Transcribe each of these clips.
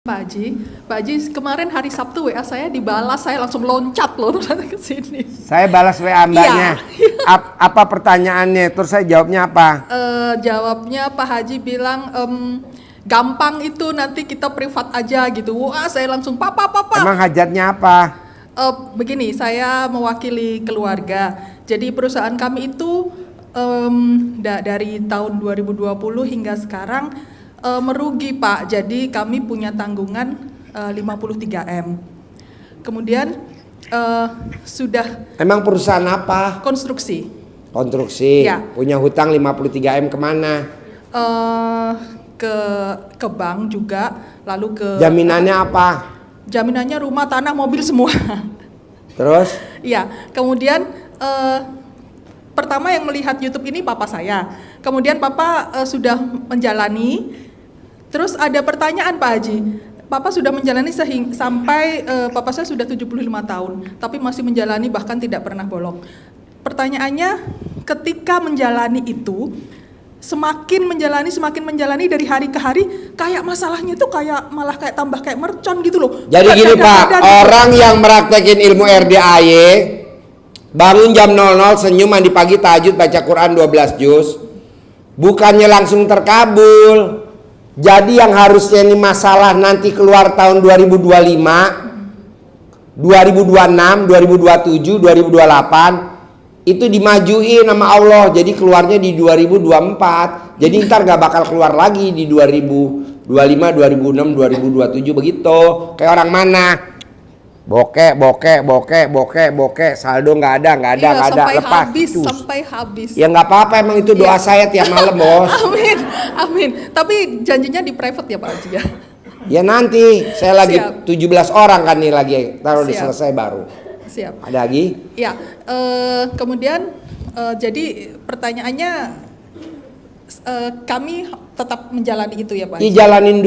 Pak Haji, kemarin hari Sabtu WA saya dibalas, saya langsung loncat loh ke sini. Saya balas WA mbaknya. Iya. Apa pertanyaannya? Terus saya jawabnya apa? Jawabnya Pak Haji bilang gampang itu, nanti kita privat aja gitu. Wah, saya langsung papa. Emang hajatnya apa? Begini, saya mewakili keluarga. Jadi perusahaan kami itu dari tahun 2020 hingga sekarang merugi Pak, jadi kami punya tanggungan 53M. Kemudian sudah. Emang perusahaan apa? Konstruksi. Konstruksi. Ya. Punya hutang 53M kemana? Ke bank juga, lalu ke. Jaminannya apa? Jaminannya rumah, tanah, mobil semua. Terus? Ya, kemudian pertama yang melihat YouTube ini papa saya. Kemudian papa sudah menjalani. Terus ada pertanyaan Pak Haji, papa sudah menjalani sampai papa saya sudah 75 tahun, tapi masih menjalani, bahkan tidak pernah bolong. Pertanyaannya, ketika menjalani itu, semakin menjalani dari hari ke hari, kayak masalahnya itu malah kayak tambah kayak mercon gitu loh. Jadi gini Pak, orang yang meraktekin ilmu RDAY, bangun jam 00, senyum, mandi pagi, tahajud, baca Quran 12 juz, bukannya langsung terkabul. Jadi yang harusnya ini masalah nanti keluar tahun 2025, 2026, 2027, 2028 itu dimajuin sama Allah. Jadi keluarnya di 2024. Jadi ntar gak bakal keluar lagi di 2025, 2026, 2027 begitu. Kayak orang mana? Bokek, saldo nggak ada, lepas. Sampai habis. Ya nggak apa-apa, emang itu doa saya tiap malam bos. Amin. Tapi janjinya di private ya Pak Haji ya. Ya nanti saya lagi 17 orang kan nih lagi taruh di selesai baru. Siap. Ada lagi? Ya. Kemudian jadi pertanyaannya, kami tetap menjalani itu ya Pak Haji? Jalanin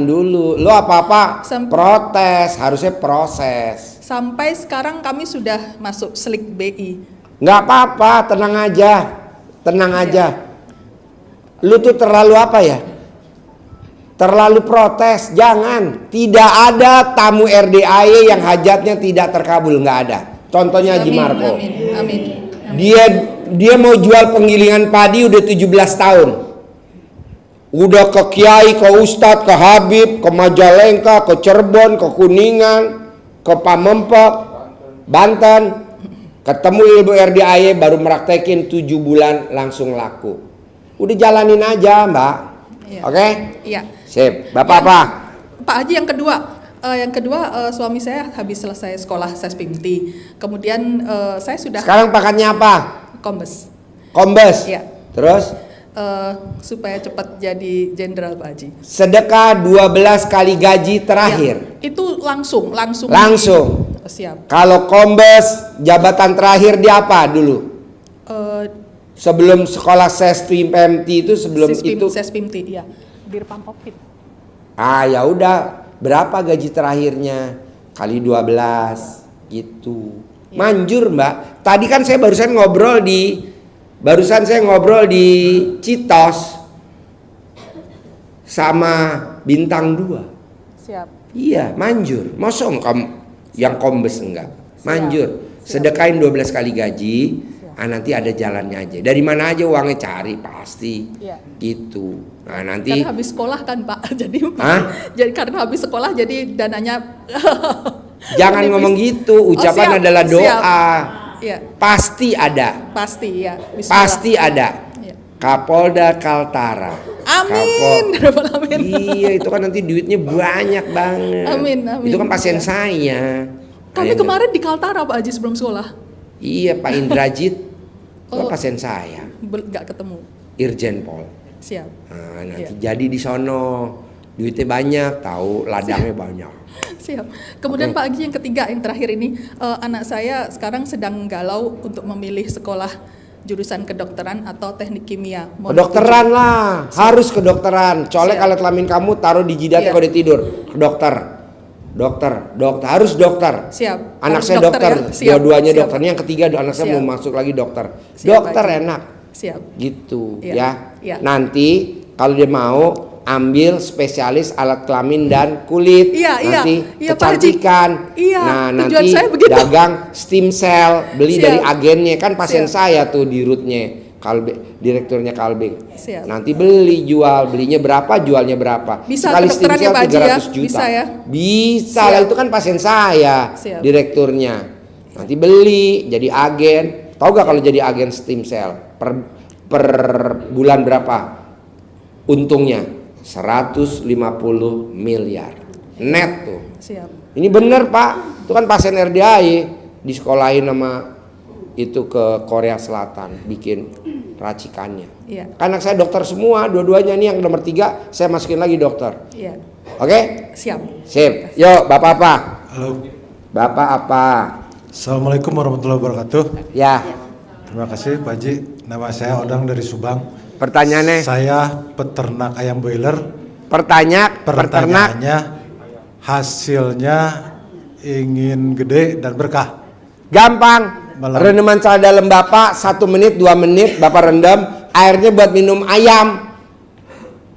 dulu. Lo apa-apa protes, harusnya proses. Sampai sekarang kami sudah masuk Slik BI. Nggak apa-apa, tenang aja. Lu tuh terlalu apa ya? Terlalu protes, jangan. Tidak ada tamu RDAY yang hajatnya tidak terkabul, nggak ada. Contohnya Haji Marco. Amin. Dia mau jual penggilingan padi udah 17 tahun. Udah ke kiai, ke ustadz, ke habib, ke Majalengka, ke Cirebon, ke Kuningan, ke Pamempek, Banten. Ketemu ilmu RDAY baru meraktekin 7 bulan langsung laku. Udah jalanin aja Mbak. Iya. Oke? Iya. Sip. Bapak apa? Pak Haji, yang kedua, suami saya habis selesai sekolah Sespimti. Kemudian saya sudah. Sekarang pangkatnya apa? Kombes. Iya. Terus? Supaya cepat jadi jenderal Pak Haji. Sedekah 12 kali gaji terakhir. Ya, itu langsung. Siap. Kalau kombes jabatan terakhir di apa dulu? Sebelum sekolah Sespimti itu Sespimti, ya. Dirpampopit. Ya udah, berapa gaji terakhirnya? Kali 12 gitu. Ya. Manjur Mbak. Tadi kan saya barusan ngobrol di Citos sama Bintang 2. Siap. Iya, manjur. Mosong yang kombes enggak. Manjur. Siap. Sedekain 12 kali gaji. Nanti ada jalannya aja. Dari mana aja uangnya cari pasti. Ya. Gitu. Nah, nanti karena habis sekolah kan Pak. Jadi karena habis sekolah jadi dananya. Jangan ngomong gitu. Ucapan adalah doa. Ya. Pasti ada. Pasti ya. Bismillah. Pasti ada. Ya. Kapolda Kaltara. Amin. Iya, itu kan nanti duitnya banyak banget. Amin. Itu kan pasien saya. Kami kemarin di Kaltara Pak Haji sebelum sekolah. Iya, Pak Indrajit. Itu pasien saya. Nggak ketemu. Irjen Pol. Siap. Nah, nanti jadi di sono. Duitnya banyak, tahu ladangnya banyak. Siap. Kemudian Pak Haji, yang ketiga, yang terakhir ini, anak saya sekarang sedang galau untuk memilih sekolah jurusan kedokteran atau teknik kimia. Kedokteran lah, harus kedokteran. Colek alat kelamin kamu, taruh di jidatnya kalau dia tidur. Ke dokter, harus dokter. Siap. Anak harus saya dokter, ya? dua-duanya dokter. Yang ketiga anak saya mau masuk lagi dokter. Dokter enak. Siap. Gitu ya. Nanti kalau dia mau ambil spesialis alat kelamin dan kulit. Nanti Iya, Pak Haji. kecantikan. Iya, Nah, tujuan nanti saya begitu. dagang stem cell, beli Siap. dari agennya, kan pasien Siap. saya tuh di rootnya, direkturnya Kalbing. Siap. Nanti belinya berapa, jualnya berapa. Bisa Sekali stem kedokterannya cell Pak Haji ya? 300 juta. Bisa ya? Bisa Siap. lah, itu kan pasien saya, Siap. direkturnya. Nanti beli jadi agen. Tahu gak kalau jadi agen stem cell per bulan berapa untungnya? 150 miliar net tuh. Siap. Ini bener Pak, itu kan pasien RDAI disekolahin sama itu ke Korea Selatan bikin racikannya. Iya. Anak saya dokter semua, dua-duanya nih, yang nomor 3 saya masukin lagi dokter. Iya. Oke? Siap. Sip. Yuk, Bapak apa? Halo. Bapak apa? Assalamualaikum warahmatullahi wabarakatuh. Ya. Terima kasih Pak Haji. Nama saya Odang dari Subang. Pertanyaannya? Saya peternak ayam boiler. Peternak. Pertanyaannya, hasilnya ingin gede dan berkah. Gampang. Malam. Rendaman celana dalam Bapak 1 menit 2 menit Bapak rendam, airnya buat minum ayam.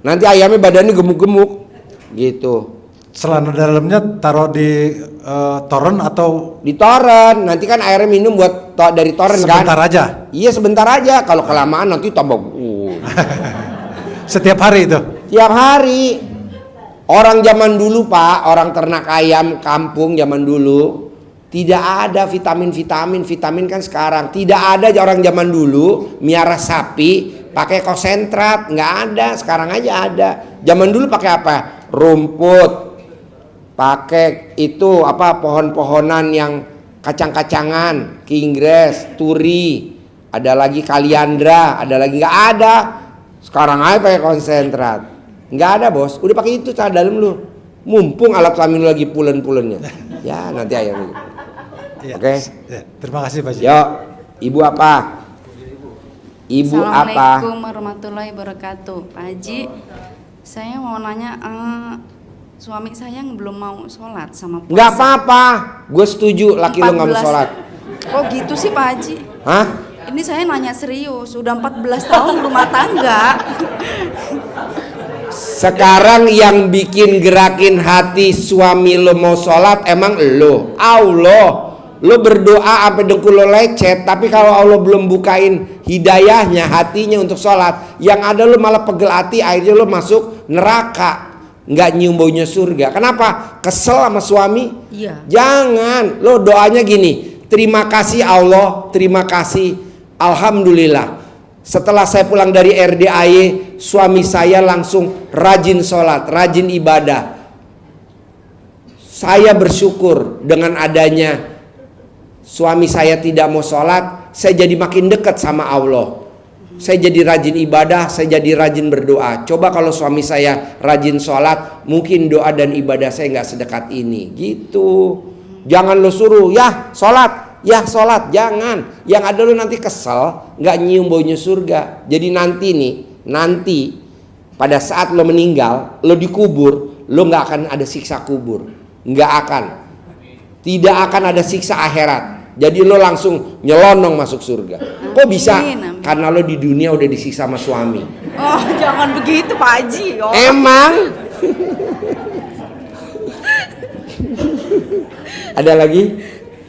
Nanti ayamnya badannya gemuk-gemuk gitu. Celana dalamnya taruh di toren atau Di toren, nanti kan airnya minum buat dari toren kan. sebentar aja? Iya, sebentar aja. Kalau kelamaan nanti tambah Setiap hari itu? tiap hari. Orang zaman dulu Pak, orang ternak ayam kampung zaman dulu tidak ada vitamin kan sekarang. Tidak ada orang zaman dulu miara sapi pakai konsentrat, nggak ada. Sekarang aja ada. Zaman dulu pakai apa? Rumput, pakai itu apa, pohon-pohonan yang kacang-kacangan, kingres, turi, ada lagi kaliandra, ada lagi nggak ada. Sekarang aja pakai konsentrat, nggak ada bos. Udah pakai itu celana dalam lu, mumpung alat kelamin lu lagi pulen-pulennya. Ya nanti ayam. Ya, Oke. ya, terima kasih Pak Haji. Yuk, ibu apa? Ibu apa? Assalamualaikum warahmatullahi wabarakatuh. Pak Haji, saya mau nanya, suami saya belum mau sholat sama puasa. Nggak apa-apa, gue setuju laki lu nggak mau 14. sholat. Kok gitu sih Pak Haji? Hah? Ini saya nanya serius, udah 14 tahun rumah tangga. Sekarang yang bikin gerakin hati suami lo mau sholat emang lo, Allah. Lo berdoa sampai dengkul lo lecet, tapi kalau Allah belum bukain hidayahnya, hatinya untuk sholat, yang ada lo malah pegel hati, akhirnya lo masuk neraka, nggak nyium baunya surga. Kenapa? Kesel sama suami? Iya. Jangan. Lo doanya gini, terima kasih Allah, terima kasih, alhamdulillah. Setelah saya pulang dari RDAY, suami saya langsung rajin sholat, rajin ibadah. Saya bersyukur dengan adanya suami saya tidak mau sholat, saya jadi makin dekat sama Allah. Saya jadi rajin ibadah, saya jadi rajin berdoa. Coba kalau suami saya rajin sholat, mungkin doa dan ibadah saya nggak sedekat ini. Gitu. Jangan lo suruh, ya sholat, jangan. Yang ada lo nanti kesel, nggak nyium baunya surga. Jadi nanti pada saat lo meninggal, lo dikubur, lo nggak akan ada siksa kubur, nggak akan. Tidak akan ada siksa akhirat. Jadi lo langsung nyelonong masuk surga. Kok bisa? Amin. Karena lo di dunia udah disiksa sama suami. Oh, jangan begitu Pak Haji. Oh. Emang? Ada lagi?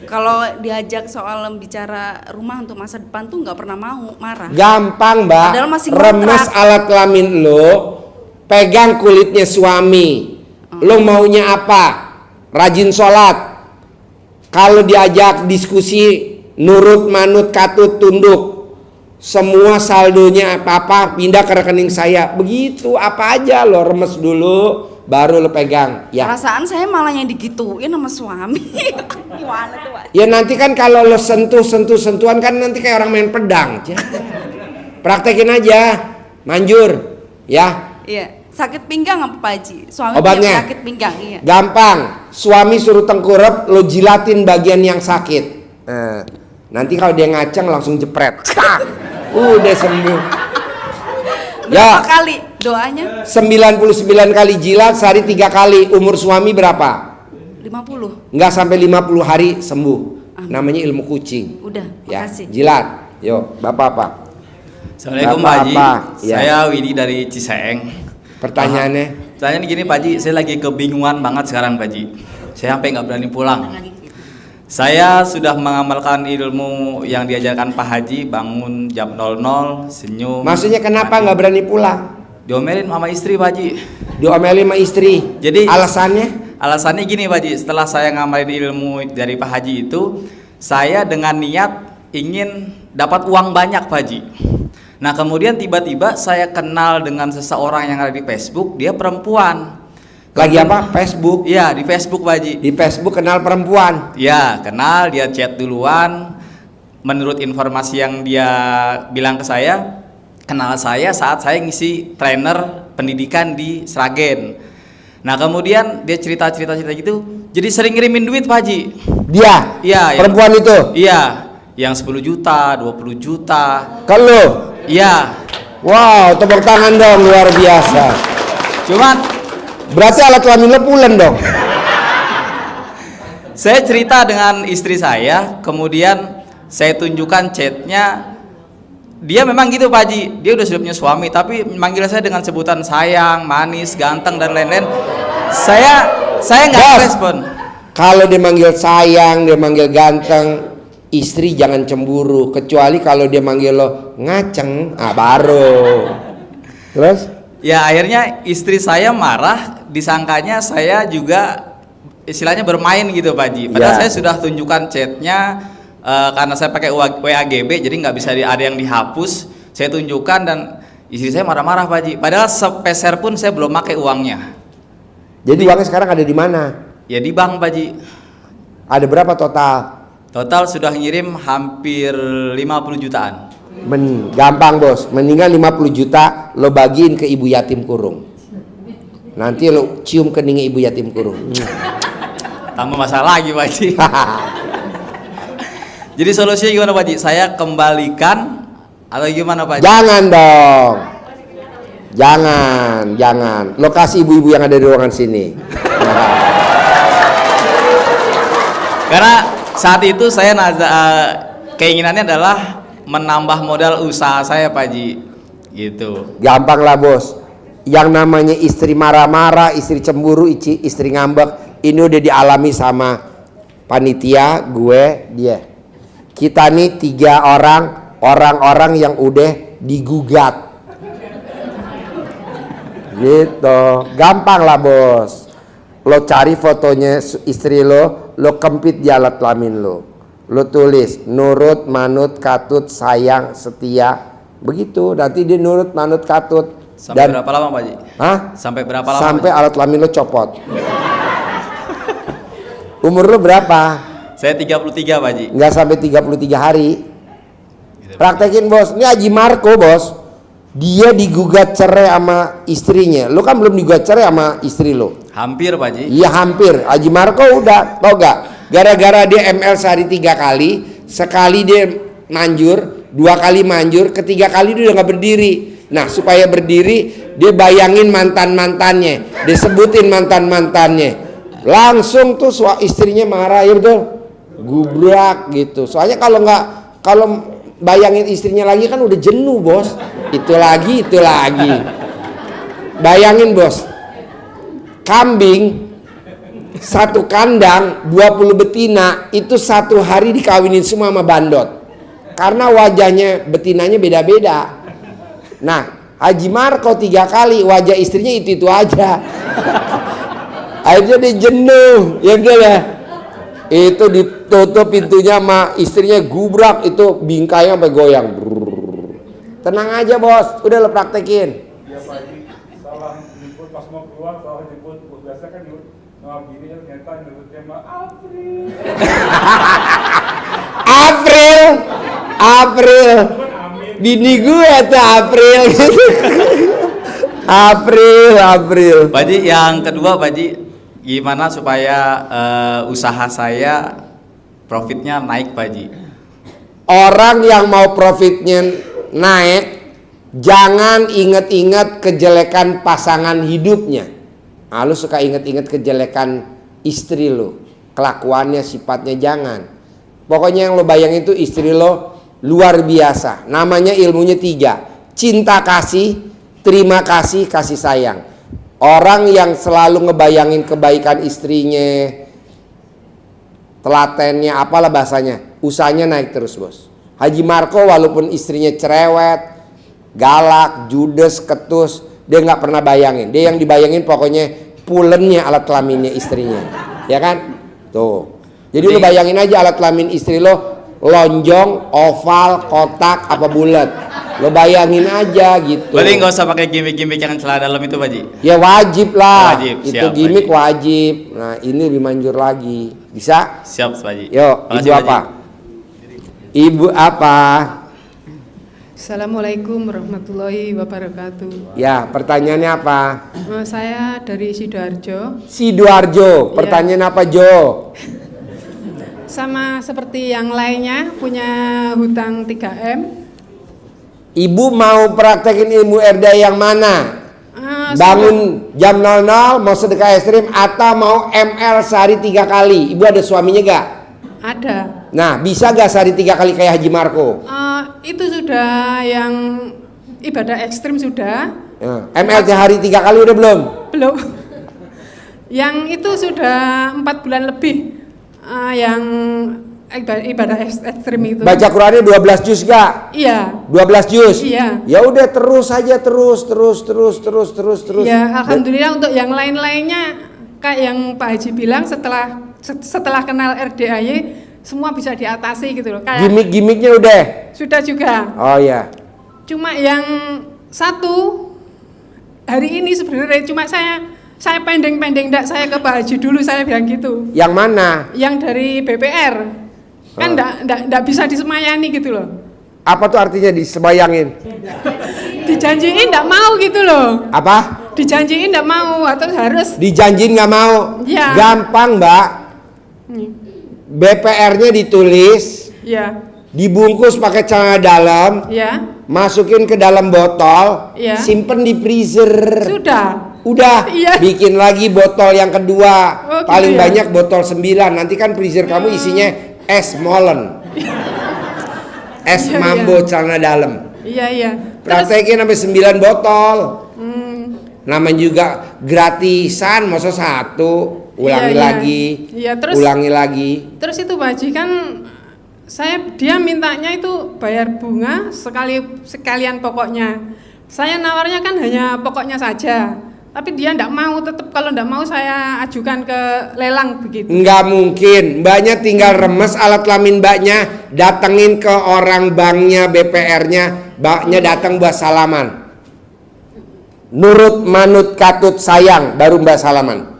Kalau diajak soal bicara rumah untuk masa depan tuh nggak pernah mau, marah. Gampang Mbak. Padahal masih Remes ngontrak. alat kelamin lo, pegang kulitnya suami. Lo maunya apa? Rajin sholat. Kalau diajak diskusi, nurut, manut, katut, tunduk, semua saldonya apa pindah ke rekening saya. Begitu apa aja lo remes dulu, baru lo pegang. Ya. Perasaan saya malah yang digituin sama suami. Gimana tuh Pak? Ya nanti kan kalau lo sentuhan kan nanti kayak orang main pedang. Praktekin aja, manjur, ya. Iya. Sakit pinggang apa Pak Haji? Suami Obatnya? punya sakit pinggang, iya. Gampang, suami suruh tengkurap, lo jilatin bagian yang sakit. Nanti kalau dia ngaceng langsung jepret. Udah sembuh. Berapa kali doanya? 99 kali jilat, sehari 3 kali. Umur suami berapa? 50. Nggak sampai 50 hari sembuh. Namanya ilmu kucing. Udah, Ya, makasih. jilat. Yo, Bapak apa? Assalamualaikum Bapak Pak Haji. apa? Ya. Saya Widi dari Ciseeng. Pertanyaannya? Pertanyaan gini Pak Haji, saya lagi kebingungan banget sekarang Pak Haji. Saya sampai nggak berani pulang. Saya sudah mengamalkan ilmu yang diajarkan Pak Haji, bangun jam 00, senyum. Maksudnya kenapa nggak berani pulang? Diomelin sama istri Pak Haji. Diomelin sama istri. Jadi alasannya? Alasannya gini Pak Haji, setelah saya ngamalin ilmu dari Pak Haji itu, saya dengan niat ingin dapat uang banyak Pak Haji. Nah kemudian tiba-tiba saya kenal dengan seseorang yang ada di Facebook, dia perempuan. Lagi apa? Facebook? Iya di Facebook Pak Haji. Di Facebook kenal perempuan? Ya kenal, dia chat duluan. Menurut informasi yang dia bilang ke saya, kenal saya saat saya ngisi trainer pendidikan di Sragen. Nah kemudian dia cerita gitu, jadi sering ngirimin duit Pak Haji. Dia? Iya. Perempuan itu? Iya, yang 10 juta, 20 juta. Kalau? Iya. Wow, tepuk tangan dong, luar biasa. Cuman berarti alat kelamin lo pulen dong. saya cerita dengan istri saya, kemudian saya tunjukkan chatnya. Dia memang gitu Pak Haji, dia udah sudah punya suami, tapi manggil saya dengan sebutan sayang, manis, ganteng dan lain-lain. Saya nggak respon. Kalau dia manggil sayang, dia manggil ganteng, istri jangan cemburu. Kecuali kalau dia manggil lo ngaceng, baru. Terus? Ya akhirnya istri saya marah, disangkanya saya juga istilahnya bermain gitu Pak Haji. Padahal saya sudah tunjukkan chatnya. Karena saya pakai WAGB jadi nggak bisa ada yang dihapus, saya tunjukkan dan istri saya marah-marah Pak Haji. Padahal sepeser pun saya belum pakai uangnya. Jadi uangnya sekarang ada di mana? Ya di bank Pak Haji. Ada berapa total? Total sudah ngirim hampir 50 jutaan. Gampang bos, mendingan 50 juta lo bagiin ke ibu yatim kurung. Nanti lo cium keningnya ibu yatim kurung. Tambah masalah lagi Pak Haji. Jadi solusinya gimana Pak Haji? Saya kembalikan atau gimana Pak Haji? Jangan dong. Jangan. Lokasi ibu-ibu yang ada di ruangan sini. Karena saat itu saya keinginannya adalah menambah modal usaha saya Pak Haji. Gitu. Gampang lah bos. Yang namanya istri marah-marah, istri cemburu, istri ngambek, ini udah dialami sama panitia, gue, dia. Kita nih 3 orang yang udah digugat. Gitu. Gampang lah bos. Lo cari fotonya istri lo kempit di alat kelamin lo tulis nurut, manut, katut, sayang, setia. Begitu, nanti dia nurut, manut, katut. Sampai berapa lama Pak Haji? Hah? Sampai berapa lama? Sampai alat kelamin lo copot. Umur lo berapa? Saya 33 Pak Haji. Nggak sampai 33 hari. Praktekin bos. Ini Haji Marco bos. Dia digugat cerai sama istrinya. Lo kan belum digugat cerai sama istri lo. Hampir Pak Haji. Iya hampir. Haji Marco udah. Tau gak? Gara-gara dia ML sehari 3 kali. Sekali dia manjur, 2 kali manjur, ketiga kali dia udah nggak berdiri. Nah supaya berdiri dia bayangin mantan-mantannya, dia sebutin mantan-mantannya. Langsung tuh istrinya marah, ya betul, gubrak gitu. Soalnya kalau bayangin istrinya lagi kan udah jenuh bos. Itu lagi. Bayangin bos, kambing satu kandang 20 betina itu 1 hari dikawinin semua sama bandot. Karena wajahnya betinanya beda-beda. Nah Haji Marco 3 kali wajah istrinya itu aja. Akhirnya dia jenuh, ya betul ya. Itu ditutup pintunya sama istrinya, gubrak, itu bingkainya sampai goyang. Tenang aja bos, udah lo praktekin. Iya Pak Haji, salah jemput pas mau keluar, salah jemput. Biasa kan gini ya, ternyata nyebutnya sama April. Bini gue tuh April gitu. April. Pak Haji, yang kedua Pak Haji, gimana supaya usaha saya profitnya naik Pak Haji? Orang yang mau profitnya naik, jangan ingat-ingat kejelekan pasangan hidupnya. Lu suka ingat-ingat kejelekan istri lu, kelakuannya, sifatnya, jangan. Pokoknya yang lo bayangin itu istri lo luar biasa. Namanya ilmunya 3. Cinta kasih, terima kasih, kasih sayang. Orang yang selalu ngebayangin kebaikan istrinya, telatennya, apalah bahasanya, usahanya naik terus bos. Haji Marco walaupun istrinya cerewet, galak, judes, ketus, dia nggak pernah bayangin. Dia yang dibayangin pokoknya pulennya alat kelaminnya istrinya, ya kan? Tuh. Jadi lu bayangin aja alat kelamin istri lo lonjong, oval, kotak, apa bulat. Lo bayangin aja gitu. Berarti nggak usah pakai gimmick-gimmick yang celana dalam itu Pak Haji? Ya wajib lah. Wajib, itu siap, gimmick Pak Haji. wajib. Nah ini lebih manjur lagi. Bisa? Siap Pak Haji. Yuk, Makasih, ibu Pak apa? Haji. Ibu apa? Assalamualaikum warahmatullahi wabarakatuh. Ya, pertanyaannya apa? Saya dari Sidoarjo. Sidoarjo. Pertanyaan apa Jo? Sama seperti yang lainnya punya hutang 3M. Ibu mau praktekin ilmu RDA yang mana? Bangun jam 00 mau sedekah ekstrim atau mau ML sehari 3 kali? Ibu ada suaminya gak? Ada. Nah, bisa gak sehari 3 kali kayak Haji Marco? Itu sudah yang ibadah ekstrim sudah. Ya. ML sehari 3 kali udah belum? Belum. Yang itu sudah 4 bulan lebih. Yang ibadah ekstrim itu. Baca Qurannya 12 juz gak? Iya. 12 juz? Iya. Ya udah terus aja terus. Ya, alhamdulillah untuk yang lain-lainnya kayak yang Pak Haji bilang setelah kenal RDAY semua bisa diatasi gitu loh. Kayak Gimik-gimiknya udah? sudah juga. Oh ya. Cuma yang satu hari ini sebenarnya cuma saya pending-pending enggak, saya ke Pak Haji dulu saya bilang gitu. Yang mana? Yang dari BPR. Kan enggak bisa disemayani gitu loh. Apa tuh artinya disebayangin? Dijanjiin enggak mau gitu loh. Apa? Dijanjiin enggak mau atau harus Dijanjiin nggak mau? Iya. Gampang mbak. BPR-nya ditulis, ya, dibungkus pakai celana dalam, ya, masukin ke dalam botol, Iya. simpen di freezer. sudah. Udah, Iya. bikin lagi botol yang kedua. Oh, gitu Paling ya? banyak botol 9. Nanti kan freezer kamu isinya es molen. Es Iya, mambo iya. celana dalam. Iya, iya. Praktekin sampai 9 botol. Namanya juga gratisan, masa satu. Ulangi Iya, iya. lagi. Iya, terus Ulangi lagi. Terus itu Pak Haji kan dia mintanya itu bayar bunga sekalian pokoknya. Saya nawarnya kan hanya pokoknya saja. Tapi dia enggak mau, tetap kalau enggak mau saya ajukan ke lelang begitu. Nggak mungkin, mbaknya tinggal remes alat kelamin mbaknya, datengin ke orang banknya, BPR-nya, mbaknya datang buat salaman. Nurut, manut, katut, sayang, baru mbak salaman.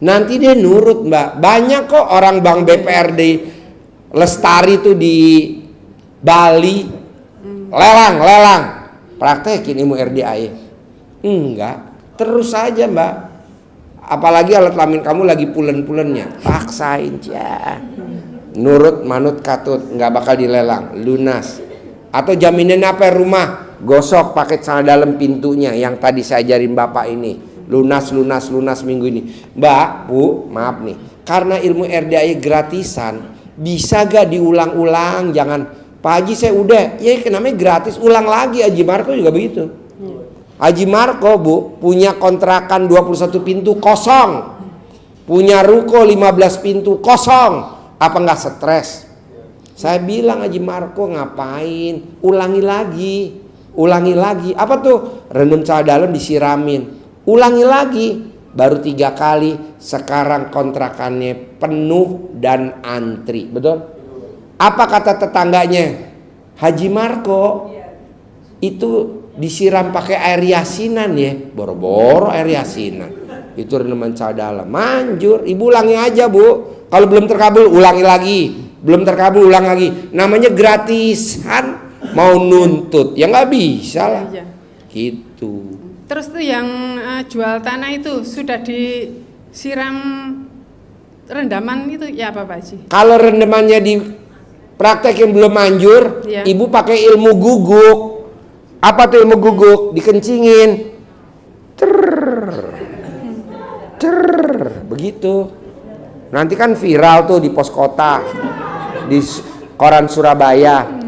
Nanti dia nurut mbak. Banyak kok orang bank BPR di Lestari tuh di Bali, lelang, praktekin ilmu RDAY. Enggak, terus aja mbak. Apalagi alat kelamin kamu lagi pulen-pulennya, paksain ya. Nurut, manut, katut, nggak bakal dilelang, lunas. Atau jaminan apa rumah? Gosok pakai celana dalam pintunya yang tadi saya ajarin bapak ini. Lunas minggu ini. Mbak, Bu, maaf nih. Karena ilmu RDAY gratisan, bisa gak diulang-ulang? Jangan, Pak Haji saya udah, ya namanya gratis, ulang lagi. Haji Marco juga begitu. Haji Marco, Bu, punya kontrakan 21 pintu kosong. Punya ruko 15 pintu kosong. Apa nggak stres? Saya bilang Haji Marco ngapain? Ulangi lagi. Apa tuh? Rendam celana dalam disiramin. Ulangi lagi. Baru 3 kali. Sekarang kontrakannya penuh dan antri. Betul? Apa kata tetangganya? Haji Marco itu disiram pakai air yasinan ya. Boro-boro air yasinan. Itu rendaman celana dalam. Manjur. Ibu ulangi aja Bu. Kalau belum terkabul ulangi lagi. Belum terkabul ulang lagi. Namanya gratisan. Mau nuntut ya nggak bisa lah. Iya. Gitu. Terus tuh yang jual tanah itu sudah disiram rendaman itu ya apa Pak Haji? Kalau rendamannya di praktek yang belum manjur, Iya. ibu pakai ilmu guguk. Apa tuh ilmu guguk? Dikencingin. Begitu. Nanti kan viral tuh di pos kota, di koran Surabaya.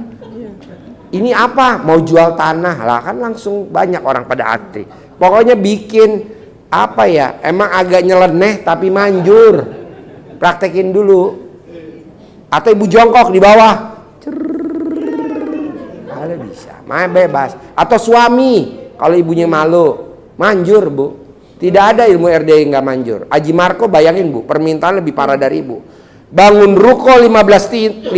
Ini apa? Mau jual tanah lah, kan langsung banyak orang pada antri. Pokoknya bikin apa ya, emang agak nyeleneh tapi manjur. Praktekin dulu. Atau ibu jongkok di bawah. Ada bisa, main bebas. Atau suami, kalau ibunya malu, manjur bu. Tidak ada ilmu RDI nggak manjur. Haji Marco bayangin bu, permintaan lebih parah dari ibu. Bangun ruko 15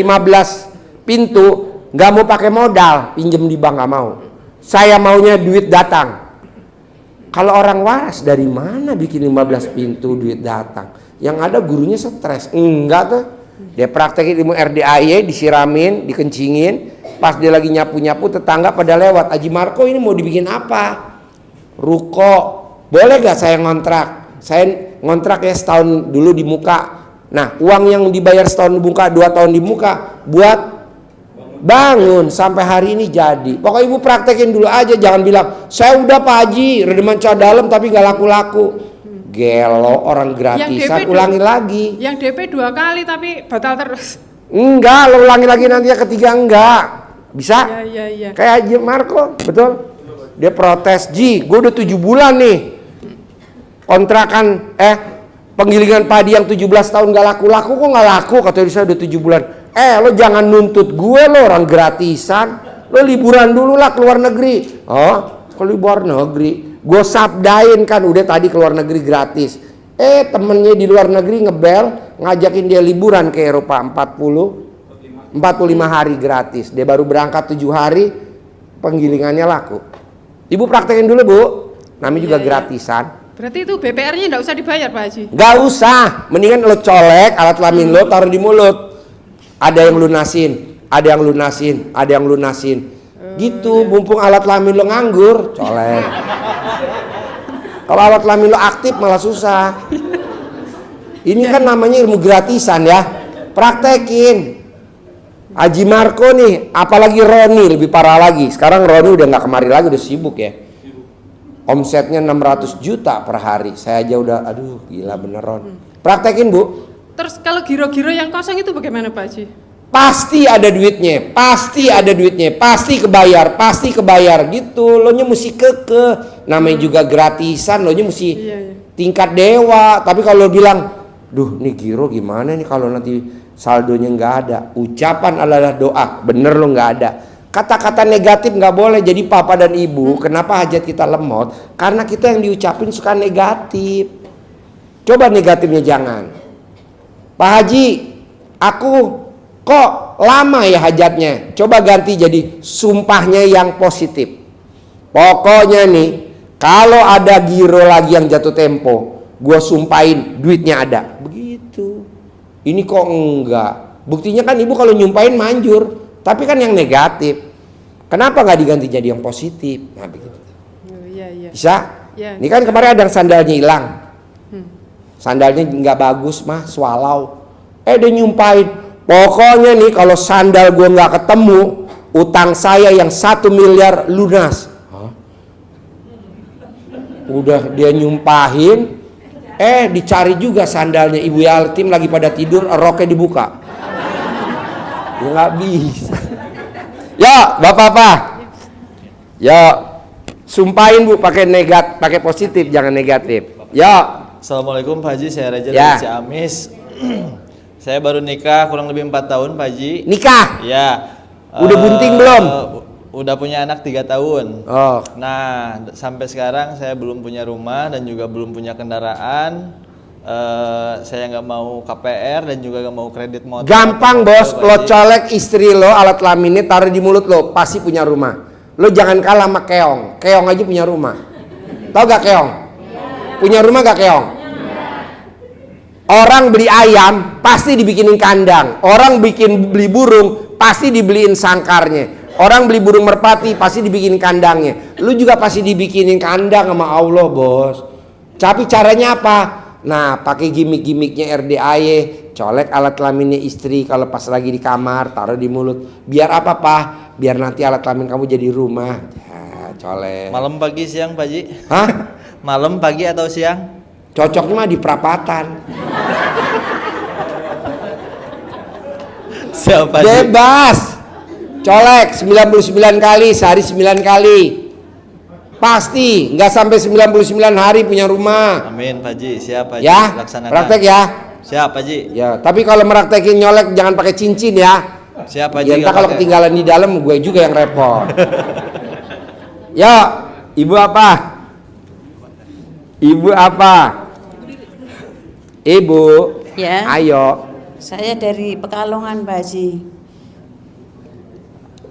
pintu, nggak mau pakai modal, pinjem di bank nggak mau. Saya maunya duit datang. Kalau orang waras dari mana bikin 15 pintu duit datang? Yang ada gurunya stres. Enggak tuh. Dia praktekin ilmu RDAY, disiramin, dikencingin. Pas dia lagi nyapu-nyapu, tetangga pada lewat. Haji Marco ini mau dibikin apa? Ruko. Boleh gak saya ngontrak? Saya ngontrak ya setahun dulu di muka. Nah, uang yang dibayar setahun di muka, 2 tahun di muka, buat bangun sampai hari ini jadi. Pokoknya ibu praktekin dulu aja, jangan bilang saya udah Pak Haji redeman cat dalam tapi gak laku-laku. Gelo, orang gratisan, ulangi lagi. Yang DP 2 kali tapi batal terus. Enggak, lo ulangi lagi nanti ya ketiga enggak. Bisa? Iya. Kayak Haji Marco, betul? Dia protes, Ji, gue udah 7 bulan nih kontrakan penggilingan padi yang 17 tahun gak laku-laku, kok gak laku? Katanya saya udah 7 bulan. Lo jangan nuntut gue, lo orang gratisan. Lo liburan dulu lah ke luar negeri. Oh, ke luar negeri. Gue sabdain kan, udah tadi ke luar negeri gratis. Temennya di luar negeri ngebel, ngajakin dia liburan ke Eropa 45 hari gratis. Dia baru berangkat 7 hari, penggilingannya laku. Ibu praktekin dulu bu, namanya juga gratisan. Berarti itu BPR-nya nggak usah dibayar Pak Haji? Gak usah, mendingan lo colek alat kelamin lo taruh di mulut. Ada yang lunasin, ada yang lunasin, ada yang lunasin. Gitu, mumpung alat kelamin lo nganggur, colek. Kalau alat kelamin lo aktif malah susah. Ini kan namanya ilmu gratisan ya. Praktekin. Haji Marco nih, apalagi Roni lebih parah lagi. Sekarang Roni udah nggak kemari lagi, udah sibuk ya. Omsetnya 600 juta per hari. Saya aja udah, aduh gila bener Ron. Praktekin bu. Terus kalau giro-giro yang kosong itu bagaimana Pak Haji? Pasti ada duitnya, pasti ada duitnya, pasti kebayar gitu. Lo nya mesti keke. Namanya juga gratisan, lo nya mesti tingkat dewa. Tapi kalau lo bilang, duh nih giro gimana nih kalau nanti saldonya nggak ada. Ucapan adalah doa, bener lo nggak ada. Kata-kata negatif nggak boleh. Jadi papa dan ibu, kenapa hajat kita lemot? Karena kita yang diucapin suka negatif. Coba negatifnya jangan. Pak Haji, aku kok lama ya hajatnya? Coba ganti jadi sumpahnya yang positif. Pokoknya nih, kalau ada giro lagi yang jatuh tempo, gue sumpahin duitnya ada. Begitu. Ini kok enggak? Buktinya kan ibu kalau nyumpahin manjur. Tapi kan yang negatif, kenapa nggak diganti jadi yang positif? Nah begitu. Iya. Bisa? Ya. Ini kan kemarin ada yang sandalnya hilang. Sandalnya nggak bagus mah, swalau. Dia nyumpahin. Pokoknya nih kalau sandal gue nggak ketemu, utang saya yang 1 miliar lunas. Udah dia nyumpahin, dicari juga sandalnya. Ibu Yaltim lagi pada tidur, roknya dibuka. Ya nggak bisa. Ya bapak-bapak, ya sumpahin bu pakai pakai positif jangan negatif. Ya. Assalamualaikum Pak Haji, saya Raja Ya. dari Ciamis. Saya baru nikah kurang lebih 4 tahun Pak Haji. Nikah? Ya. Udah bunting belum? Udah punya anak 3 tahun. Oh. Nah sampai sekarang saya belum punya rumah dan juga belum punya kendaraan. Saya nggak mau KPR dan juga nggak mau kredit motor. Gampang bos, lo colek istri lo alat kelaminnya taruh di mulut lo, pasti punya rumah. Lo jangan kalah sama keong. Keong aja punya rumah. Tahu gak keong? Punya rumah gak keong? Orang beli ayam pasti dibikinin kandang. Orang beli burung pasti dibeliin sangkarnya. Orang beli burung merpati pasti dibikinin kandangnya. Lu juga pasti dibikinin kandang sama Allah bos. Tapi caranya apa? Nah pakai gimmick-gimmicknya RDAY. Colek alat kelaminnya istri kalau pas lagi di kamar taruh di mulut. Biar apa pak? Biar nanti alat kelamin kamu jadi rumah. Ya, colek. Malam, pagi, siang Pak Haji? Hah? Malam, pagi atau siang? Cocoknya mah di perapatan. Siapa Haji? Bebas. Colek 99 kali, sehari 9 kali. Pasti nggak sampai 99 hari punya rumah. Amin Pak Haji, siap Pak Haji. Ya, Laksanakan. praktek ya. Siap Pak Haji. Ya, tapi kalau meraktekin nyolek jangan pakai cincin ya. Siap Pak Haji. Ya, entar kalau ketinggalan di dalam gue juga yang repot. Ya, ibu apa? Ibu apa? Ibu. Ya. Ayo. Saya dari Pekalongan, Pak Haji.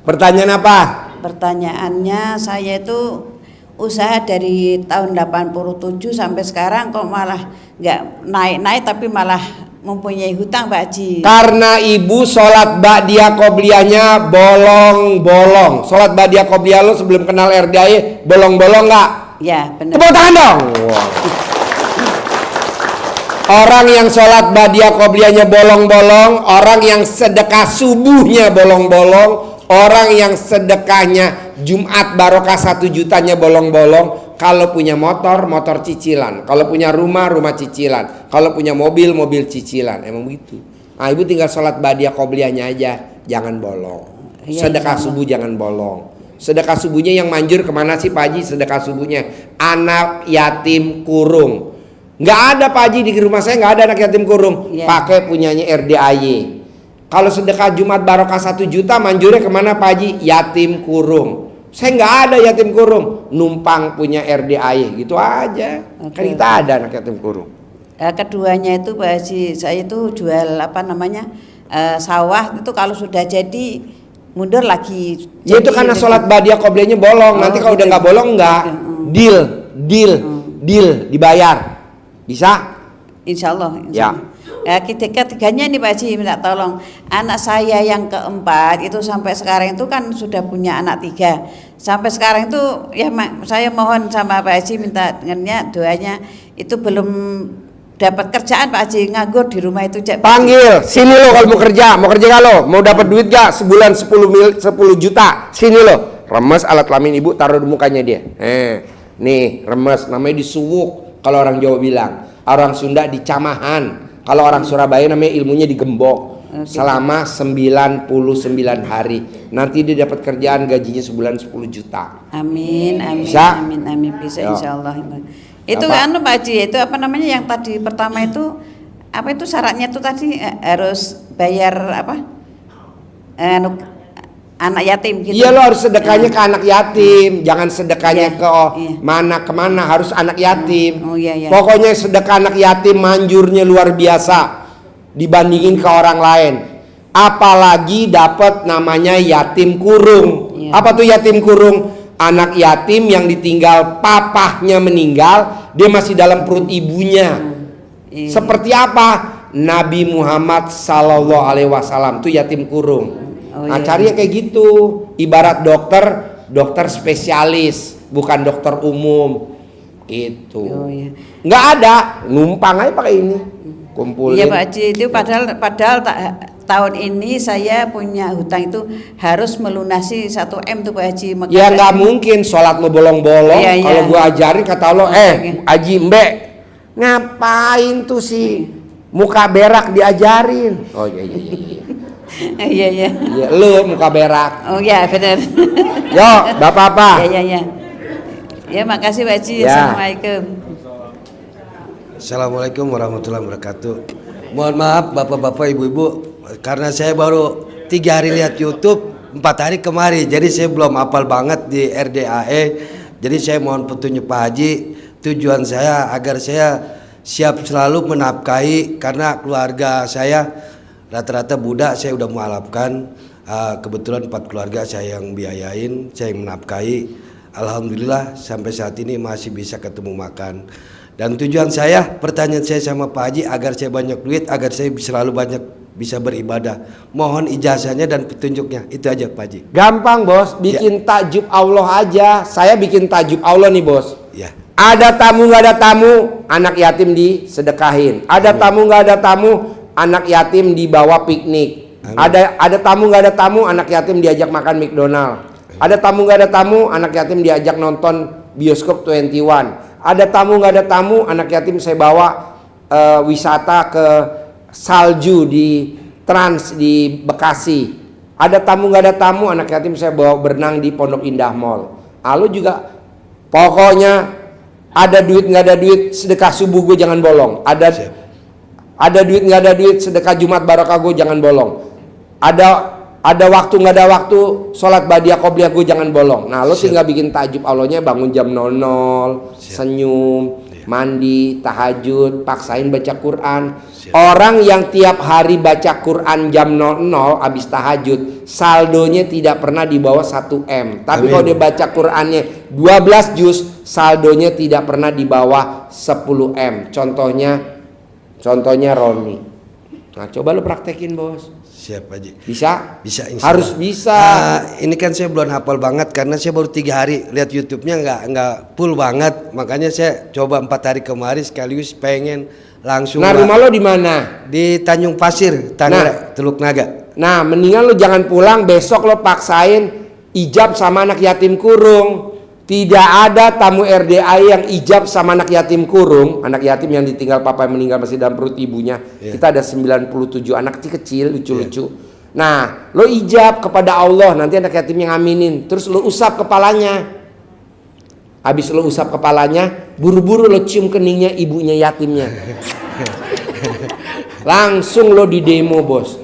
Pertanyaan apa? Pertanyaannya, saya itu usaha dari tahun 87 sampai sekarang kok malah nggak naik-naik tapi malah mempunyai hutang, Pak Haji. Karena ibu sholat ba'diyah qobliyahnya bolong-bolong. Sholat ba'diyah qobliyah lo sebelum kenal RDAE bolong-bolong nggak? Ya, benar. Tepuk tangan dong. Orang yang sholat ba'diyah qobliyahnya bolong-bolong, orang yang sedekah subuhnya bolong-bolong, orang yang sedekahnya Jumat barokah 1 jutanya bolong-bolong. Kalau punya motor, motor cicilan. Kalau punya rumah, rumah cicilan. Kalau punya mobil, mobil cicilan. Emang begitu. Nah, ibu tinggal sholat ba'diyah qobliyahnya aja, jangan bolong. Ya, Sedekah subuh jangan bolong. Sedekah subuhnya yang manjur kemana sih Pak Haji? Sedekah subuhnya anak yatim kurung. Nggak ada Pak Haji, di rumah saya nggak ada anak yatim kurung. Ya. Pakai punyanya RDAY. Kalau sedekah Jumat barokah 1 juta manjurnya kemana Pak Haji? Yatim kurung. Saya nggak ada yatim kurung, numpang punya RDAY gitu aja. Oke. Kan kita ada anak yatim kurung. Keduanya itu Pak Haji, saya itu jual sawah itu kalau sudah jadi mundur lagi. Ya itu Jadi karena gitu. sholat ba'diyah qobliyahnya bolong. Oh, Nanti kalau udah gitu. nggak bolong nggak, Gitu. deal dibayar. Bisa? Insya Allah. Ya. Ketiganya nih Pak Haji minta tolong, anak saya yang keempat itu sampai sekarang itu kan sudah punya anak 3. Sampai sekarang itu ya saya mohon sama Pak Haji minta doanya itu belum dapat kerjaan Pak Haji, nganggur di rumah itu. Panggil, sini lo kalau mau kerja kalau mau dapat duit gak sebulan 10 juta, sini lo. Remes alat kelamin ibu, taruh di mukanya dia. Nih remes, namanya disuwuk kalau orang Jawa bilang. Orang Sunda dicamahan. Kalau orang Surabaya namanya ilmunya digembok. Selama 99 hari. Nanti dia dapat kerjaan gajinya sebulan 10 juta. Amin, amin, Bisa? amin, bisa Yo. insya Allah. Itu Apa? Pak Haji, itu apa namanya yang tadi pertama itu apa itu syaratnya itu tadi harus bayar anak yatim gitu. Iya lo harus sedekahnya ke anak yatim, jangan sedekahnya Iya, ke iya. kemana, harus anak yatim. Oh, iya, iya. Pokoknya sedekah anak yatim manjurnya luar biasa dibandingin ke orang lain. Apalagi dapat namanya yatim kurung. Iya. Apa tuh yatim kurung? Anak yatim yang ditinggal papahnya meninggal, dia masih dalam perut ibunya. Iya. Seperti apa? Nabi Muhammad Sallallahu Alaihi Wasallam tuh yatim kurung. Oh, Nah, iya. carinya kayak gitu. Ibarat dokter spesialis, bukan dokter umum. Gitu. Oh, iya. Nggak ada, numpang aja pakai ini. Kumpulin. Iya Pak Haji, itu padahal tahun ini saya punya hutang itu harus melunasi 1 M tuh Pak Haji. Maka Ya nggak mungkin sholat lo bolong-bolong. Iya, iya. Kalau gua ajarin kata lo, Oke. Haji Mbak, ngapain tuh si muka berak diajarin? Oh iya. Iya, iya. Iya, lo muka berak. Oh ya benar. Yo, bapak apa? Ya. Ya makasih Pak Haji. Ya. Assalamualaikum. Assalamualaikum warahmatullahi wabarakatuh. Mohon maaf bapak-bapak, ibu-ibu, karena saya baru 3 hari lihat YouTube, 4 hari kemari, jadi saya belum hafal banget di RDAE. Jadi saya mohon petunjuk Pak Haji. Tujuan saya agar saya siap selalu menafkahi, karena keluarga saya rata-rata budak, saya udah mualafkan. Kebetulan 4 keluarga saya yang biayain, saya yang menafkahi. Alhamdulillah sampai saat ini masih bisa ketemu makan. Dan tujuan saya, pertanyaan saya sama Pak Haji, agar saya banyak duit, agar saya selalu banyak bisa beribadah. Mohon ijazahnya dan petunjuknya. Itu aja Pak Haji. Gampang bos, bikin takjub Allah aja. Saya bikin takjub Allah nih bos. Ya. Ada tamu nggak ada tamu, anak yatim disedekahin. Ada tamu nggak ada tamu, anak yatim dibawa piknik. Ada tamu nggak ada tamu, anak yatim diajak makan McDonald. Ada tamu nggak ada tamu, anak yatim diajak nonton bioskop 21. Ada tamu nggak ada tamu, anak yatim saya bawa wisata ke salju di Trans di Bekasi. Ada tamu nggak ada tamu, anak yatim saya bawa berenang di Pondok Indah Mall. Lalu juga Pokoknya ada duit nggak ada duit, sedekah subuh gue jangan bolong. Ada duit nggak ada duit, sedekah Jumat barokah gue jangan bolong. Ada waktu nggak ada waktu, sholat badiah qobliyah gue jangan bolong. Nah lo tinggal bikin takjub Allahnya, bangun jam 00, senyum, mandi, tahajud, paksain baca Quran. Orang yang tiap hari baca Quran jam 00 habis tahajud, saldonya tidak pernah di bawah 1 M. Tapi kalau dia baca Qurannya 12 juz, saldonya tidak pernah di bawah 10 M. Contohnya Roni. Nah coba lo praktekin bos. Siap Haji. Bisa? Bisa insya Harus Allah. bisa. Ini kan saya belum hafal banget karena saya baru 3 hari lihat YouTube-nya nggak full banget. Makanya saya coba 4 hari kemarin sekaligus pengen langsung. Nah rumah lo di mana? Di Tanjung Pasir, Tangerang, Teluk Naga. Nah mendingan lo jangan pulang, besok lo paksain ijab sama anak yatim kurung. Tidak ada tamu RDA yang ijab sama anak yatim kurung. Anak yatim yang ditinggal papa yang meninggal masih dalam perut ibunya. Kita ada 97 anak kecil lucu-lucu. Nah lo ijab kepada Allah, nanti anak yatim yang ngaminin. Terus lo usap kepalanya. Habis lo usap kepalanya, buru-buru lo cium keningnya ibunya yatimnya. Langsung lo di demo bos.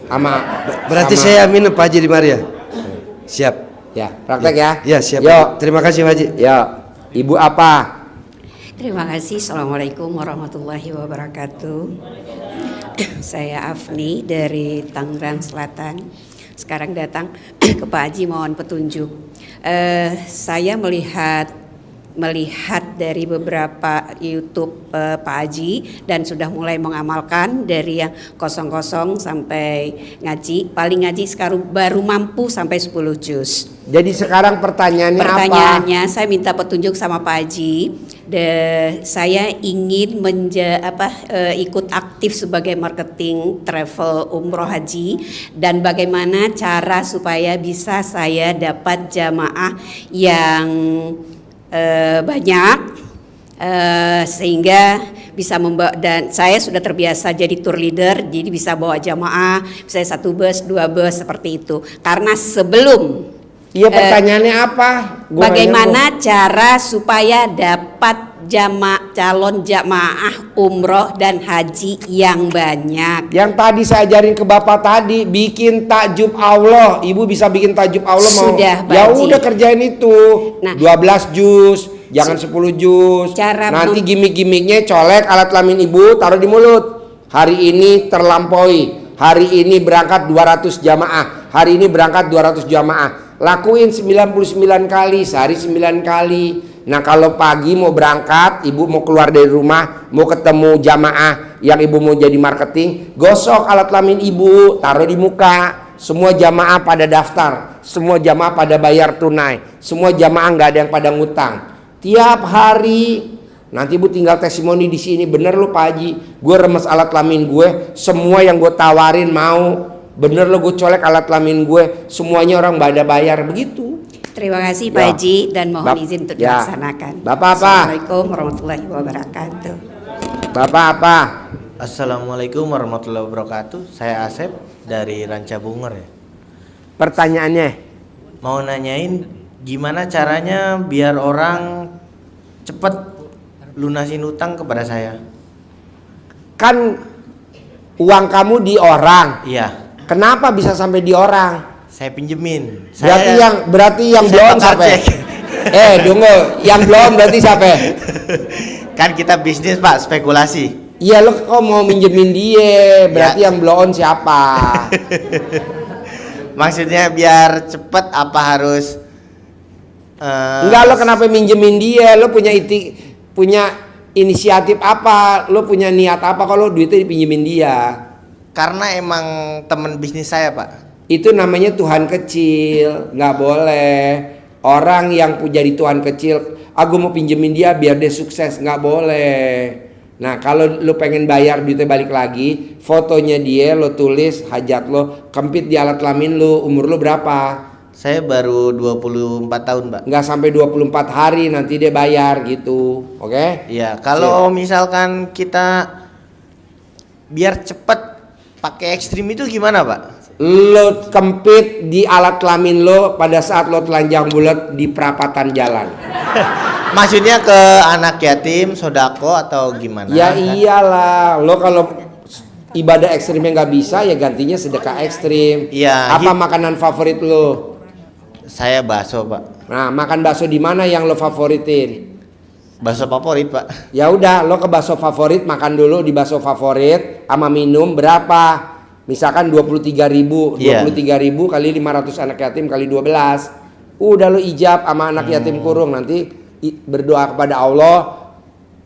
Berarti saya minum Pak Haji di Maria. Siap. Ya, praktek ya. Ya siap. Yo. Terima kasih Pak Haji. Ya, ibu apa? Terima kasih. Assalamualaikum warahmatullahi wabarakatuh. Saya Afni dari Tangerang Selatan. Sekarang datang ke Pak Haji mohon petunjuk. Saya melihat dari beberapa YouTube Pak Haji dan sudah mulai mengamalkan dari yang kosong-kosong sampai ngaji. Paling ngaji sekarang baru mampu sampai 10 juz. Jadi sekarang pertanyaannya saya minta petunjuk sama Pak Haji. Saya ingin ikut aktif sebagai marketing travel umroh haji, dan bagaimana cara supaya bisa saya dapat jamaah yang banyak sehingga bisa membawa, dan saya sudah terbiasa jadi tour leader, jadi bisa bawa jamaah misalnya 1 bus 2 bus seperti itu. Karena sebelum pertanyaannya apa? Bagaimana cara supaya dapat calon jamaah umroh dan haji yang banyak? Yang tadi saya ajarin ke bapak tadi, bikin takjub Allah. Ibu bisa bikin takjub Allah mau? Sudah, ya Pak Haji. udah kerjain itu. Nah, 12 juz, jangan 10 juz. Nanti gimmick-gimmicknya colek alat kelamin ibu, taruh di mulut. Hari ini terlampaui. Hari ini berangkat 200 jamaah. Hari ini berangkat 200 jamaah. Lakuin 99 kali, sehari 9 kali. Nah kalau pagi mau berangkat, ibu mau keluar dari rumah, mau ketemu jamaah yang ibu mau jadi marketing, gosok alat kelamin ibu, taruh di muka. Semua jamaah pada daftar, semua jamaah pada bayar tunai, semua jamaah nggak ada yang pada ngutang. Tiap hari, nanti ibu tinggal testimoni di sini. Bener lo Pak Haji, gue remes alat kelamin gue, semua yang gue tawarin mau. Bener lo gue colek alat kelamin gue, semuanya orang pada bayar begitu. Terima kasih Pak Haji dan mohon izin untuk dilaksanakan. Bapak apa? Assalamualaikum warahmatullahi wabarakatuh. Bapak apa? Assalamualaikum warahmatullahi wabarakatuh. Saya Asep dari Ranca Bungur ya. Pertanyaannya? Mau nanyain gimana caranya biar orang cepet lunasin utang kepada saya. Kan uang kamu di orang. Iya. Kenapa bisa sampai di orang? Saya pinjemin. Berarti yang belum siapa? Tunggu, yang belum berarti siapa? Kan kita bisnis Pak, spekulasi. Iya, lo kok mau minjemin dia? Berarti yang belum siapa? Maksudnya biar cepet apa harus? Enggak, lo kenapa minjemin dia? Lo punya inisiatif apa? Lo punya niat apa kalau duitnya dipinjemin dia? Karena emang teman bisnis saya Pak. Itu namanya Tuhan kecil, nggak boleh. Orang yang jadi Tuhan kecil, aku mau pinjemin dia biar dia sukses, nggak boleh. Nah kalau lu pengen bayar duitnya balik lagi, fotonya dia lo tulis hajat lo, kempit di alat kelamin lu. Umur lu berapa? Saya baru 24 tahun Pak. Nggak sampai 24 hari nanti dia bayar gitu, oke? Iya, kalau misalkan kita biar cepet pakai ekstrim itu gimana Pak? Lo kempit di alat kelamin lo pada saat lo telanjang bulat di perapatan jalan. Maksudnya ke anak yatim, sodako atau gimana? Ya kan? iyalah, lo kalau ibadah ekstrimnya nggak bisa ya gantinya sedekah ekstrim. Iya. Apa makanan favorit lo? Saya bakso, Pak. Nah, makan bakso di mana yang lo favoritin? Bakso favorit, Pak. Ya udah, lo ke bakso favorit, makan dulu di bakso favorit sama minum berapa? Misalkan 23.000, Iya. 23.000 kali 500 anak yatim kali 12. Udah lo ijab sama anak yatim kurung, nanti berdoa kepada Allah,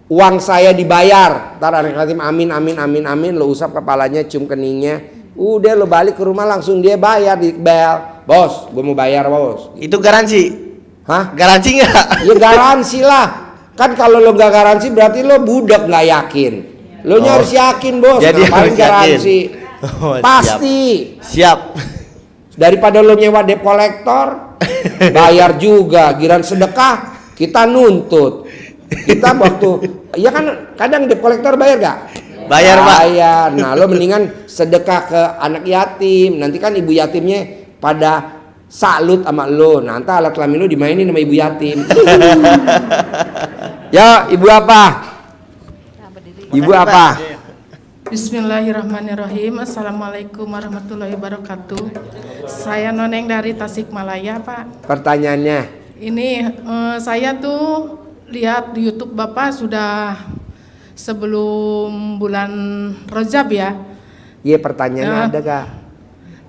uang saya dibayar. Ntar anak yatim amin amin amin amin, lo usap kepalanya, cium keningnya. Udah lo balik ke rumah langsung dia bayar di bel. Bos, gue mau bayar bos. Itu garansi? Hah? Garansi nggak? Ya garansi lah. Kan kalau lo nggak garansi berarti lo budak nggak yakin. Lo harus yakin bos. Jadi Ngapain harus garansi? yakin. Oh, Pasti. Siap. Daripada lo nyewa debt collector, bayar juga. Giran sedekah, kita nuntut. Kita waktu, ya kan kadang debt collector bayar gak? Bayar, Pak. Bayar. Nah lo mendingan sedekah ke anak yatim. Nanti kan ibu yatimnya pada salut sama lo. Nanti alat kelamin lo dimainin sama ibu yatim. Ya, ibu apa? Ibu apa? Bismillahirrahmanirrahim. Assalamualaikum warahmatullahi wabarakatuh. Saya Noneng dari Tasikmalaya, Pak. Pertanyaannya. Ini saya tuh lihat di YouTube Bapak sudah sebelum bulan Rajab ya. Iya, pertanyaannya ada gak?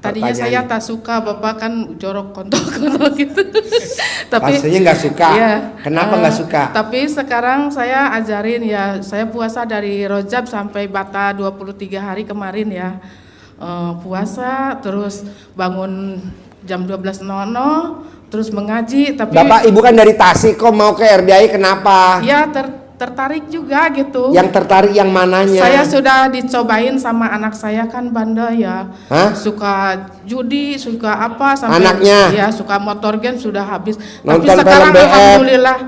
Tadinya saya tak suka Bapak kan jorok kontol-kontol gitu. Tapi Pastinya nggak suka. Iya, Kenapa nggak suka? Tapi sekarang saya ajarin ya, saya puasa dari Rajab sampai Bata 23 hari kemarin ya. Puasa terus bangun jam 12.00 terus mengaji tapi Bapak Ibu kan dari Tasik kok mau ke RDI kenapa? ya tertarik juga gitu. Yang tertarik yang mananya? Saya sudah dicobain sama anak saya kan bandel ya. Hah? Suka judi, suka apa sampai Anaknya? ya suka motor game sudah habis. Nonton Tapi sekarang film BF, alhamdulillah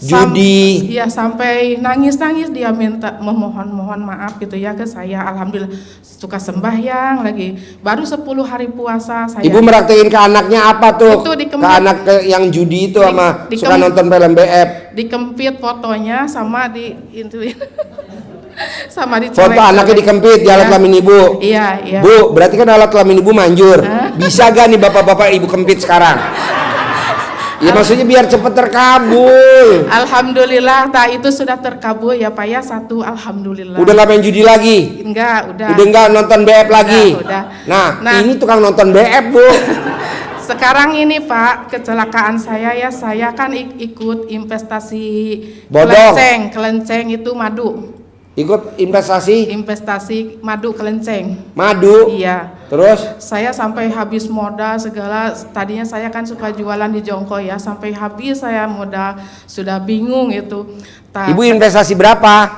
judi. ya sampai nangis-nangis dia minta memohon maaf gitu ya ke saya. Alhamdulillah suka sembahyang lagi. Baru 10 hari puasa saya. Ibu meraktekin ke anaknya apa tuh? Itu Ke anak yang judi itu sama suka nonton film BF. Dikempit fotonya sama di intuin. Sama di Foto anaknya dikempit di alat kelamin ibu. Iya, iya. Bu, berarti kan alat kelamin ibu manjur. Bisa gak nih bapak-bapak ibu kempit sekarang? Ya maksudnya biar cepet terkabul. Alhamdulillah, itu sudah terkabul ya Pak ya, satu alhamdulillah. Udah gak main judi lagi? Enggak, udah. Udah gak nonton BF lagi? Udah. Nah, ini tukang nonton BF bu. Sekarang ini Pak, kecelakaan saya ya, saya kan ikut investasi Bodong. kelenceng itu madu. Ikut investasi madu kelenceng. Madu? Iya. Terus? Saya sampai habis modal segala. Tadinya saya kan suka jualan di Jongko ya, sampai habis saya modal, sudah bingung itu. Ibu investasi berapa?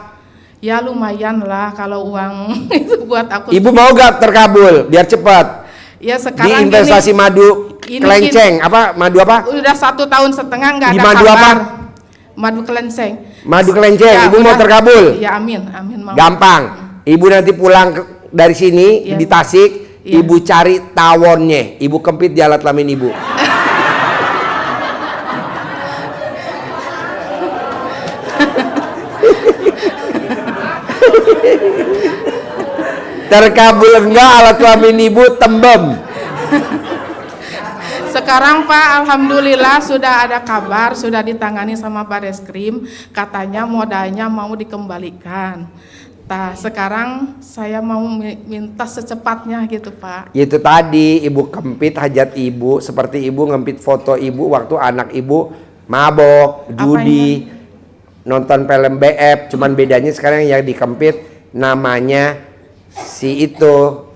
Ya lumayan lah kalau uang itu buat aku. Ibu mau gak terkabul biar cepat? Ya Di sekarang investasi madu kelenceng apa? Madu apa? Udah 1 tahun setengah nggak Di ada madu kabar. apa? Madu kelenceng. Madu kelenceng. Ya, Ibu mau udah. terkabul? Ya amin, amin mau. Gampang. Ibu nanti pulang dari sini Ya. di Tasik, ibu cari tawonnya, ibu kempit di alat kelamin ibu. Terkabul enggak alat kelamin ibu tembem. Sekarang Pak, alhamdulillah sudah ada kabar, sudah ditangani sama Bareskrim, katanya modalnya mau dikembalikan. Sekarang saya mau minta secepatnya gitu Pak. Itu tadi ibu kempit hajat ibu, seperti ibu ngempit foto ibu waktu anak ibu mabok, judi, nonton film BF, cuman bedanya sekarang yang dikempit namanya si itu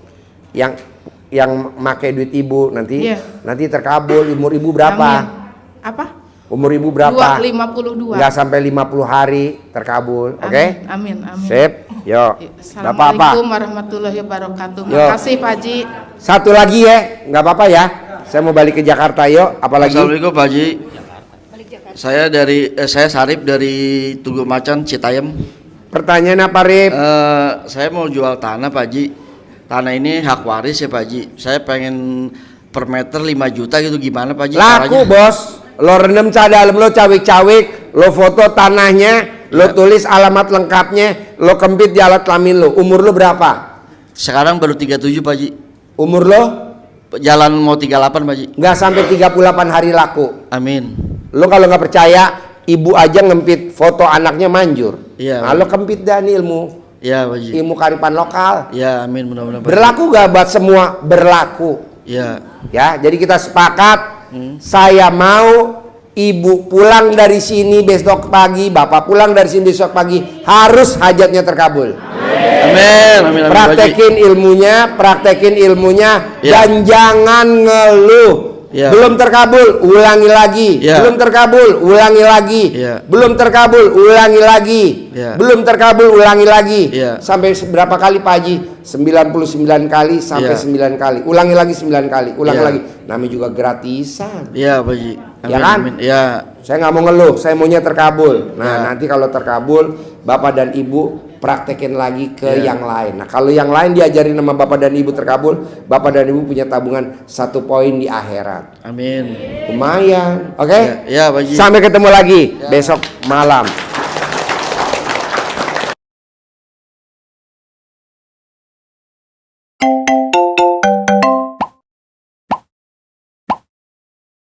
yang make duit ibu nanti nanti terkabul. Umur ibu berapa? Amin. Apa? Umur ibu berapa? 52. Nggak sampai 50 hari terkabul. Oke? Amin, amin. Sip. Yo. Bapak apa? Assalamualaikum warahmatullahi wabarakatuh. Yo. Makasih Pak Haji. Satu lagi ya, nggak apa-apa ya. Saya mau balik ke Jakarta yuk. Apalagi? Assalamualaikum Pak Haji. Saya Sarip dari Tugu Macan Citayam. Pertanyaan apa Rip? Saya mau jual tanah Pak Haji. Tanah ini hak waris ya Pak Haji. Saya pengen per meter 5 juta gitu, gimana Pak Haji? Laku caranya? bos. Lo rendem cadalem lo cawik-cawik lo foto tanahnya, lo tulis alamat lengkapnya, lo kempit di alat kelamin lo. Umur lo berapa? Sekarang baru 37 Pak Haji. Umur lo? Jalan mau 38 Pak Haji. Nggak sampai 38 hari laku. Amin. Lo kalau nggak percaya, ibu aja ngempit foto anaknya manjur. Iya. Nah, lo kempit dah nih ilmu. Iya Pak Haji. Ilmu kearifan lokal. Ya amin, mudah-mudahan Pak Haji. Berlaku gak buat semua? Berlaku. Iya. Ya, jadi kita sepakat. Saya mau ibu pulang dari sini besok pagi, bapak pulang dari sini besok pagi, harus hajatnya terkabul. Amin, amin, amin. Praktekin ilmunya, Ya. dan jangan ngeluh. Ya. Belum terkabul, ulangi lagi. Ya. Belum terkabul, ulangi lagi. Ya. Belum terkabul, ulangi lagi. Ya. Belum terkabul, ulangi lagi. Ya. Sampai berapa kali Pak Haji? 99 kali sampai Ya. 9 kali. Ulangi lagi 9 kali. Ulangi Ya. lagi. Namanya juga gratisan. Iya Pak Haji. Ya kan? Amin. Ya. Saya nggak mau ngeluh, saya maunya terkabul. Nah, Ya. nanti kalau terkabul, Bapak dan Ibu praktekin lagi ke Ya. yang lain. Nah, kalau yang lain diajarin sama Bapak dan Ibu terkabul, Bapak dan Ibu punya tabungan 1 poin di akhirat. Amin. Lumayan, oke? Ya, Pak Haji. Sampai ketemu lagi besok malam.